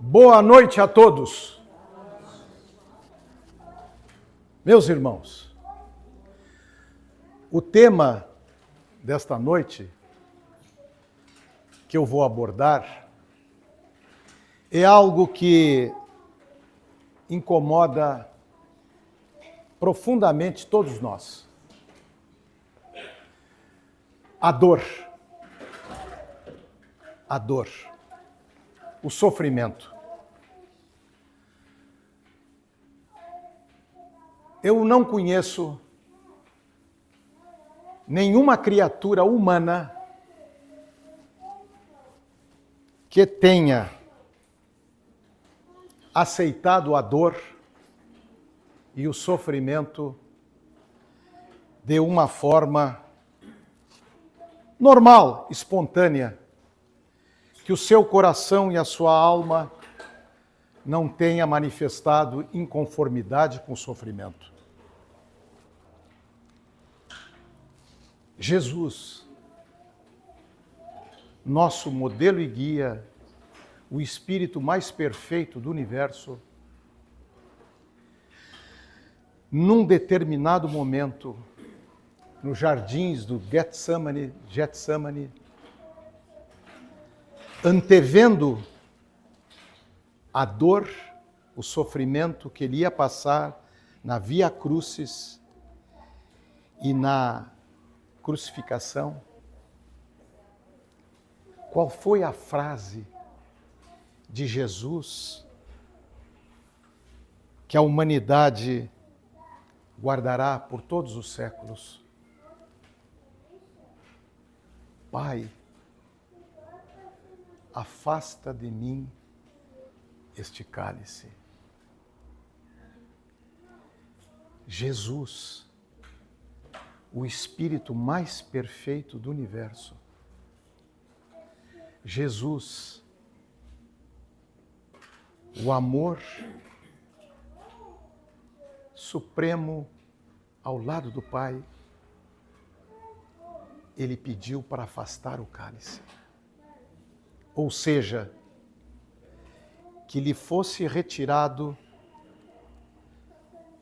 Boa noite a todos. Meus irmãos, o tema desta noite que eu vou abordar é algo que incomoda profundamente todos nós. A dor, o sofrimento. Eu não conheço nenhuma criatura humana que tenha aceitado a dor e o sofrimento de uma forma normal, espontânea, que o seu coração e a sua alma não tenha manifestado inconformidade com o sofrimento. Jesus, nosso modelo e guia, o espírito mais perfeito do universo, num determinado momento, nos jardins do Getsemane, antevendo a dor, o sofrimento que ele ia passar na Via Crucis e na crucificação, qual foi a frase de Jesus que a humanidade guardará por todos os séculos? Pai, afasta de mim este cálice. Jesus, o espírito mais perfeito do universo. Jesus, o amor supremo ao lado do Pai, ele pediu para afastar o cálice. Ou seja, que lhe fosse retirado,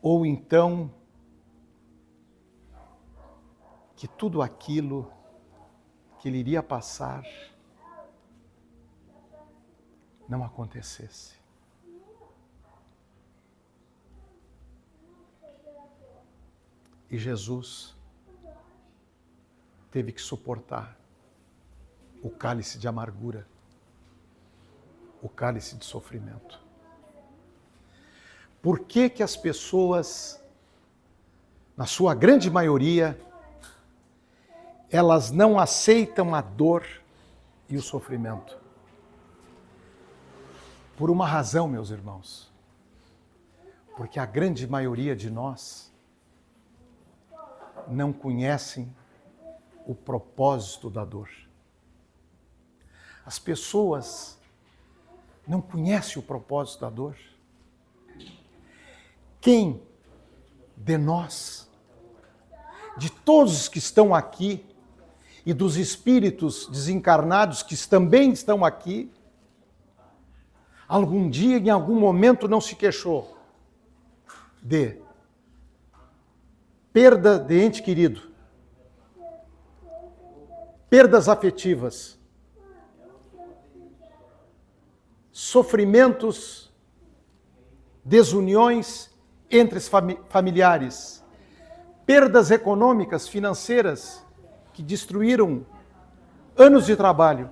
ou então que tudo aquilo que ele iria passar não acontecesse. E Jesus teve que suportar o cálice de amargura, o cálice de sofrimento. Por que que as pessoas, na sua grande maioria, elas não aceitam a dor e o sofrimento? Por uma razão, meus irmãos. Porque a grande maioria de nós não conhecem o propósito da dor. As pessoas não conhecem o propósito da dor. Quem de nós, de todos os que estão aqui, e dos espíritos desencarnados que também estão aqui, algum dia, em algum momento, não se queixou de perda de ente querido, perdas afetivas, sofrimentos, desuniões entre os familiares, perdas econômicas, financeiras, que destruíram anos de trabalho.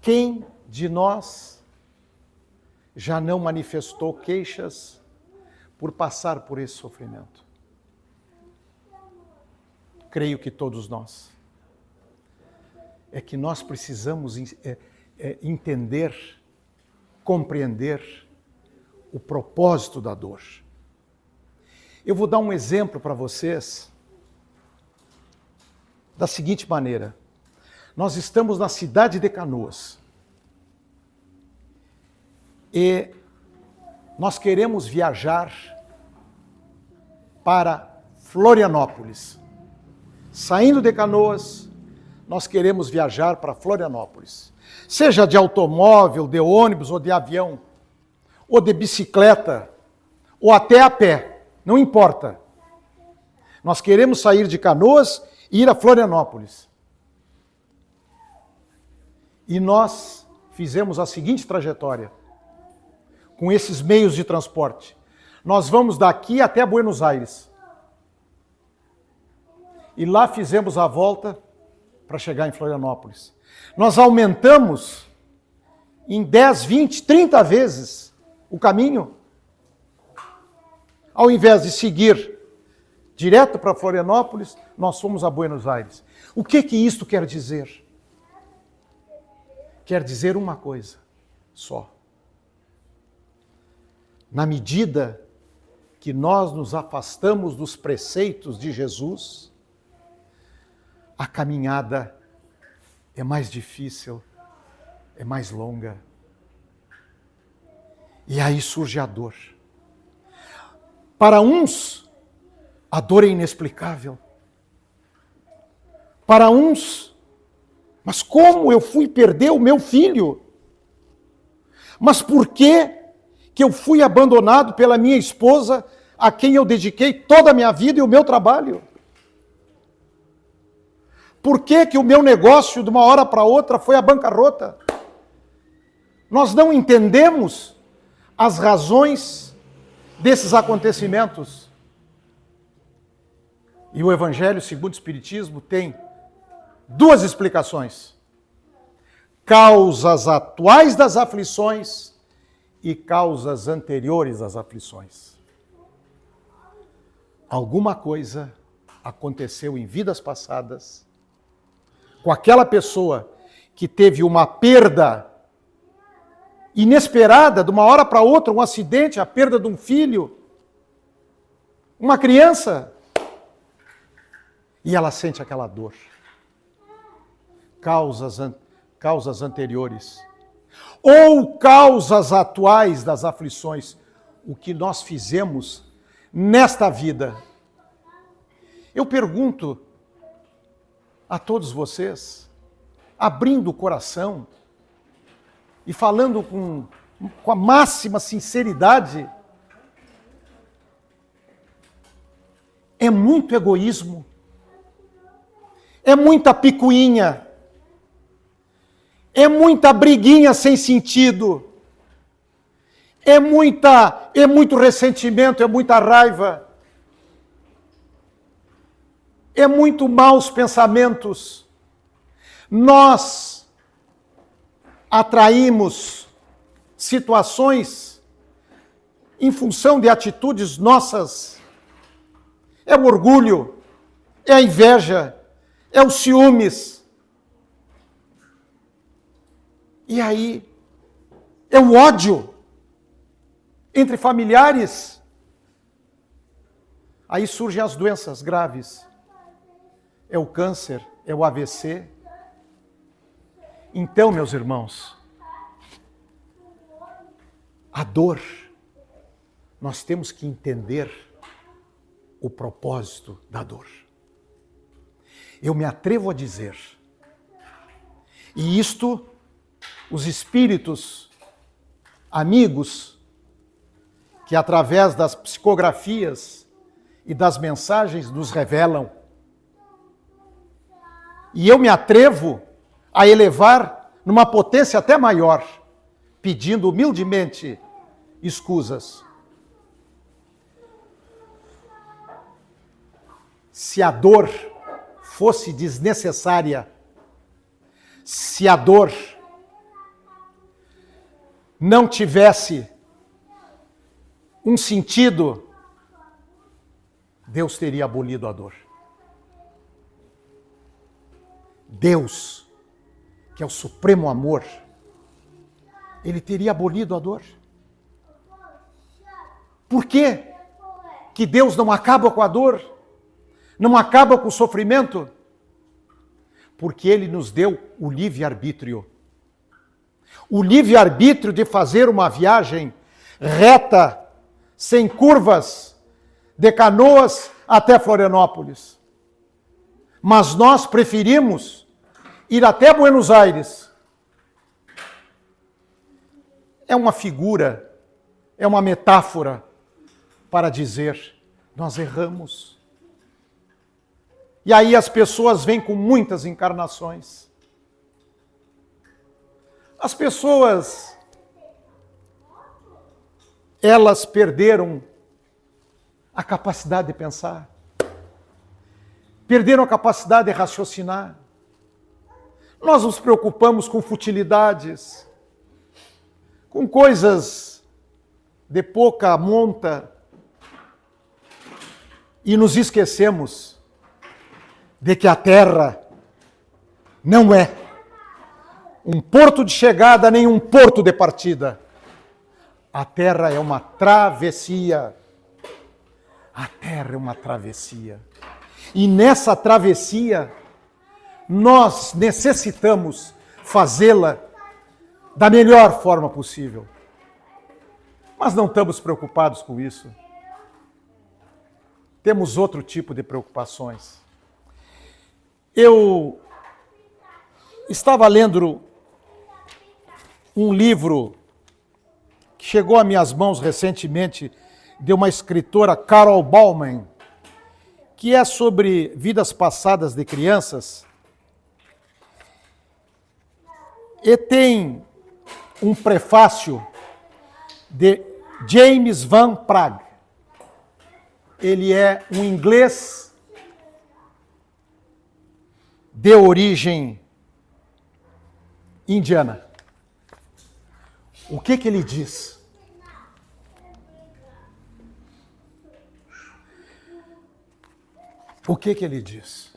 Quem de nós já não manifestou queixas por passar por esse sofrimento? Creio que todos nós. É que nós precisamos entender, compreender o propósito da dor. Eu vou dar um exemplo para vocês da seguinte maneira. Nós estamos na cidade de Canoas e nós queremos viajar para Florianópolis. Saindo de Canoas, nós queremos viajar para Florianópolis. seja de automóvel, de ônibus ou de avião, ou de bicicleta, ou até a pé, não importa. Nós queremos sair de Canoas e ir a Florianópolis. E nós fizemos a seguinte trajetória, com esses meios de transporte. Nós vamos daqui até Buenos Aires. E lá fizemos a volta para chegar em Florianópolis. Nós aumentamos em 10, 20, 30 vezes o caminho. Ao invés de seguir direto para Florianópolis, nós fomos a Buenos Aires. O que isto quer dizer? Quer dizer uma coisa só. Na medida que nós nos afastamos dos preceitos de Jesus, a caminhada é mais difícil, é mais longa. E aí surge a dor. Para uns, a dor é inexplicável. Para uns, mas como eu fui perder o meu filho? Mas por que eu fui abandonado pela minha esposa, a quem eu dediquei toda a minha vida e o meu trabalho? Por que o meu negócio, de uma hora para outra, foi à bancarrota? Nós não entendemos as razões desses acontecimentos. E o Evangelho, segundo o Espiritismo, tem duas explicações: causas atuais das aflições e causas anteriores às aflições. Alguma coisa aconteceu em vidas passadas com aquela pessoa que teve uma perda inesperada, de uma hora para outra, um acidente, a perda de um filho, uma criança, e ela sente aquela dor. Causas anteriores. Ou causas atuais das aflições, o que nós fizemos nesta vida. Eu pergunto a todos vocês, abrindo o coração e falando com a máxima sinceridade, é muito egoísmo, é muita picuinha, é muita briguinha sem sentido, é muito ressentimento, é muita raiva, é muito maus pensamentos. Nós atraímos situações em função de atitudes nossas. É o orgulho, é a inveja, é os ciúmes. E aí, é o ódio entre familiares. Aí surgem as doenças graves. É o câncer, é o AVC. Então, meus irmãos, a dor, nós temos que entender o propósito da dor. Eu me atrevo a dizer, e isto os espíritos amigos que através das psicografias e das mensagens nos revelam, e eu me atrevo a elevar numa potência até maior, pedindo humildemente escusas. Se a dor fosse desnecessária, se a dor não tivesse um sentido, Deus teria abolido a dor. Deus, que é o supremo amor, ele teria abolido a dor. Por quê que Deus não acaba com a dor? Não acaba com o sofrimento? Porque ele nos deu o livre-arbítrio. O livre-arbítrio de fazer uma viagem reta, sem curvas, de Canoas até Florianópolis. Mas nós preferimos ir até Buenos Aires é uma figura, é uma metáfora para dizer, nós erramos. E aí as pessoas vêm com muitas encarnações. As pessoas, elas perderam a capacidade de pensar. Perderam a capacidade de raciocinar. Nós nos preocupamos com futilidades, com coisas de pouca monta, e nos esquecemos de que a Terra não é um porto de chegada nem um porto de partida. A Terra é uma travessia. A Terra é uma travessia. E nessa travessia, nós necessitamos fazê-la da melhor forma possível. Mas não estamos preocupados com isso. Temos outro tipo de preocupações. Eu estava lendo um livro que chegou a minhas mãos recentemente, de uma escritora, Carol Bauman, que é sobre vidas passadas de crianças. E tem um prefácio de James Van Praagh. Ele é um inglês de origem indiana. O que ele diz? O que ele diz?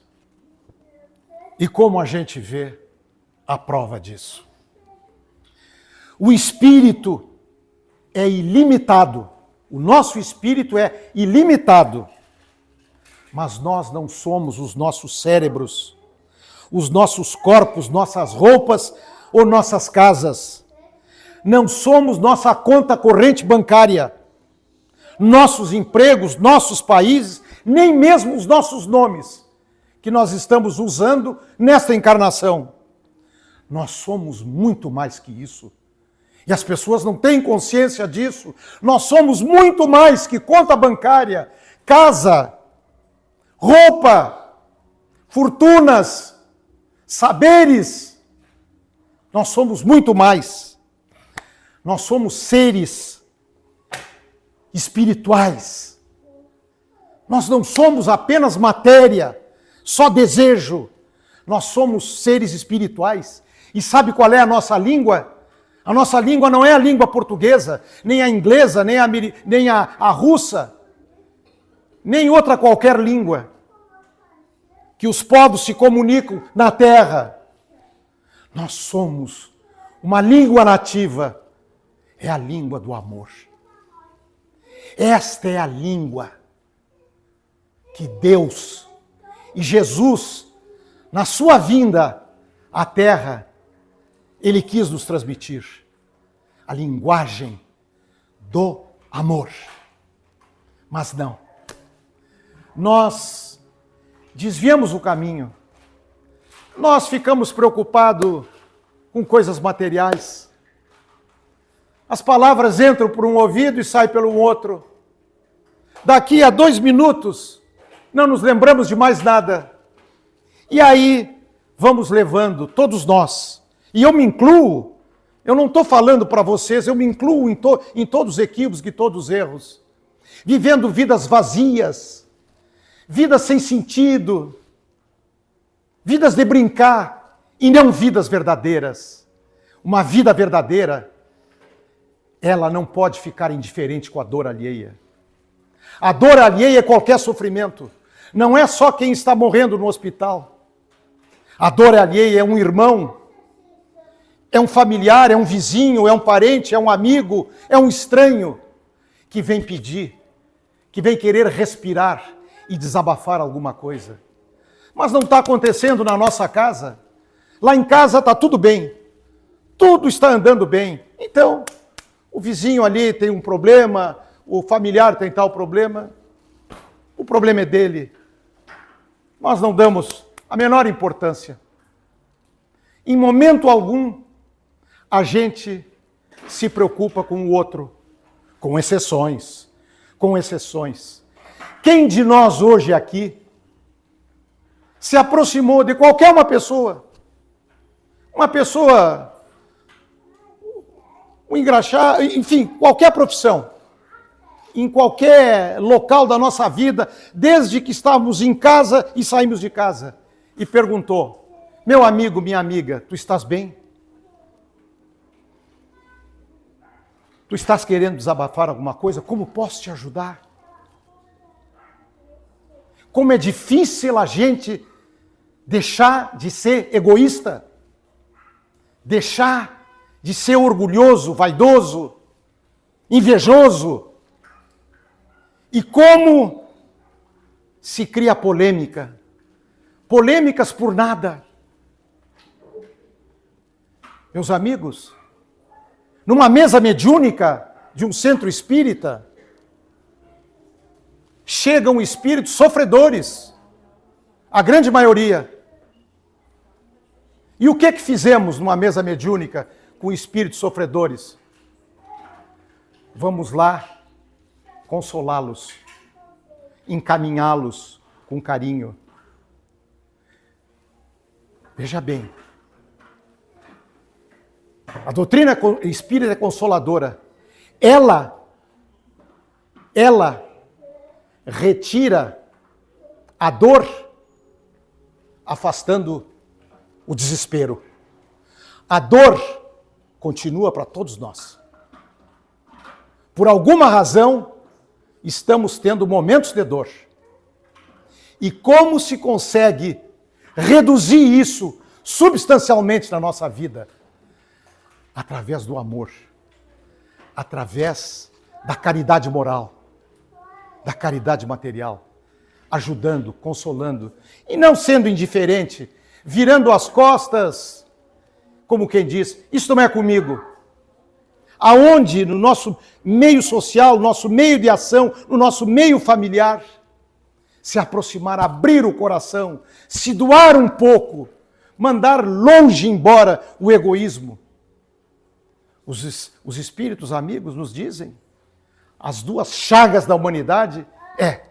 E como a gente vê a prova disso? O espírito é ilimitado. O nosso espírito é ilimitado. Mas nós não somos os nossos cérebros, os nossos corpos, nossas roupas ou nossas casas. Não somos nossa conta corrente bancária, nossos empregos, nossos países, nem mesmo os nossos nomes que nós estamos usando nesta encarnação. Nós somos muito mais que isso. E as pessoas não têm consciência disso. Nós somos muito mais que conta bancária, casa, roupa, fortunas, saberes. Nós somos muito mais. Nós somos seres espirituais. Nós não somos apenas matéria, só desejo. Nós somos seres espirituais. E sabe qual é a nossa língua? A nossa língua não é a língua portuguesa, nem a inglesa, nem a russa, nem outra qualquer língua que os povos se comunicam na terra. Nós somos uma língua nativa, é a língua do amor. Esta é a língua que Deus e Jesus, na sua vinda à terra, Ele quis nos transmitir a linguagem do amor. Mas não. Nós desviamos o caminho. Nós ficamos preocupados com coisas materiais. As palavras entram por um ouvido e saem pelo outro. Daqui a 2 minutos, não nos lembramos de mais nada. E aí, vamos levando, todos nós. E eu me incluo, eu não estou falando para vocês, eu me incluo em todos os equívocos e todos os erros. Vivendo vidas vazias, vidas sem sentido, vidas de brincar e não vidas verdadeiras. Uma vida verdadeira, ela não pode ficar indiferente com a dor alheia. A dor alheia é qualquer sofrimento. Não é só quem está morrendo no hospital. A dor alheia é um irmão, é um familiar, é um vizinho, é um parente, é um amigo, é um estranho que vem pedir, que vem querer respirar e desabafar alguma coisa. Mas não está acontecendo na nossa casa. Lá em casa está tudo bem, tudo está andando bem. Então, o vizinho ali tem um problema, o familiar tem tal problema, o problema é dele. Nós não damos a menor importância. Em momento algum, a gente se preocupa com o outro, com exceções, com exceções. Quem de nós hoje aqui se aproximou de qualquer uma pessoa, um engraxate, enfim, qualquer profissão, em qualquer local da nossa vida, desde que estávamos em casa e saímos de casa, e perguntou: meu amigo, minha amiga, tu estás bem? Tu estás querendo desabafar alguma coisa? Como posso te ajudar? Como é difícil a gente deixar de ser egoísta, deixar de ser orgulhoso, vaidoso, invejoso. E como se cria polêmica, polêmicas por nada. Meus amigos, numa mesa mediúnica de um centro espírita, chegam espíritos sofredores, a grande maioria. E o que fizemos numa mesa mediúnica com espíritos sofredores? Vamos lá consolá-los, encaminhá-los com carinho. Veja bem, a doutrina espírita é consoladora. Ela retira a dor, afastando o desespero. A dor continua para todos nós. Por alguma razão, estamos tendo momentos de dor. E como se consegue reduzir isso substancialmente na nossa vida? Através do amor, através da caridade moral, da caridade material, ajudando, consolando, e não sendo indiferente, virando as costas, como quem diz, isso não é comigo. Aonde no nosso meio social, no nosso meio de ação, no nosso meio familiar, se aproximar, abrir o coração, se doar um pouco, mandar longe embora o egoísmo. Os espíritos amigos nos dizem, as duas chagas da humanidade é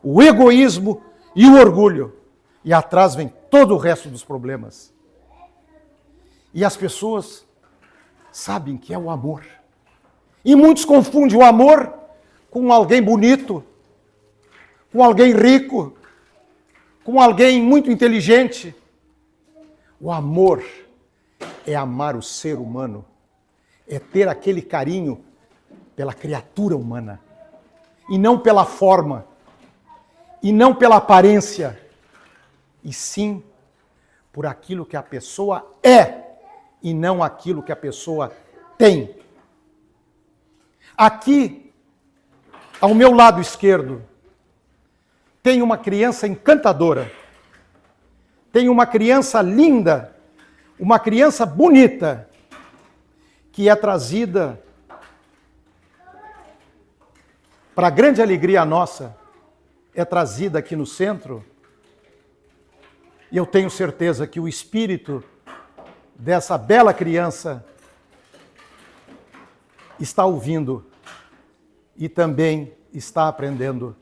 o egoísmo e o orgulho. E atrás vem todo o resto dos problemas. E as pessoas sabem que é o amor. E muitos confundem o amor com alguém bonito, com alguém rico, com alguém muito inteligente. O amor é amar o ser humano, é ter aquele carinho pela criatura humana, e não pela forma, e não pela aparência, e sim por aquilo que a pessoa é, e não aquilo que a pessoa tem. Aqui, ao meu lado esquerdo, tem uma criança encantadora, tem uma criança linda, uma criança bonita, que é trazida para grande alegria nossa, é trazida aqui no centro, e eu tenho certeza que o espírito dessa bela criança está ouvindo e também está aprendendo,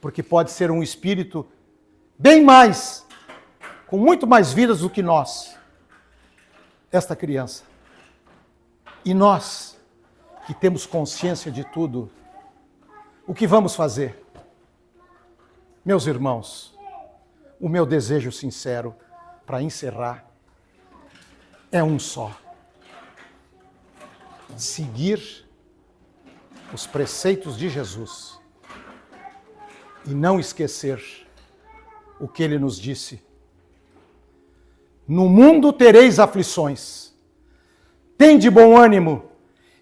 porque pode ser um espírito bem mais, com muito mais vidas do que nós, esta criança. E nós, que temos consciência de tudo, o que vamos fazer? Meus irmãos, o meu desejo sincero para encerrar é um só: seguir os preceitos de Jesus e não esquecer o que ele nos disse. No mundo tereis aflições. Tende bom ânimo,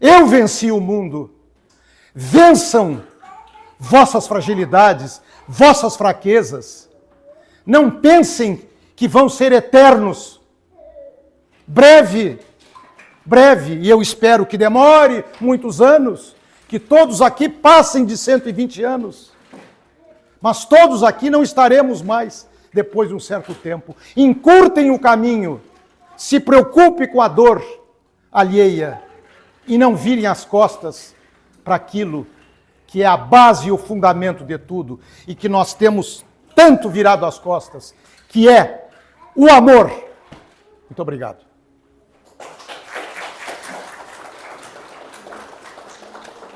eu venci o mundo. Vençam vossas fragilidades, vossas fraquezas. Não pensem que vão ser eternos. Breve, e eu espero que demore muitos anos, que todos aqui passem de 120 anos. Mas todos aqui não estaremos mais depois de um certo tempo. Encurtem o caminho, se preocupe com a dor alheia, e não virem as costas para aquilo que é a base e o fundamento de tudo, e que nós temos tanto virado as costas, que é o amor. Muito obrigado.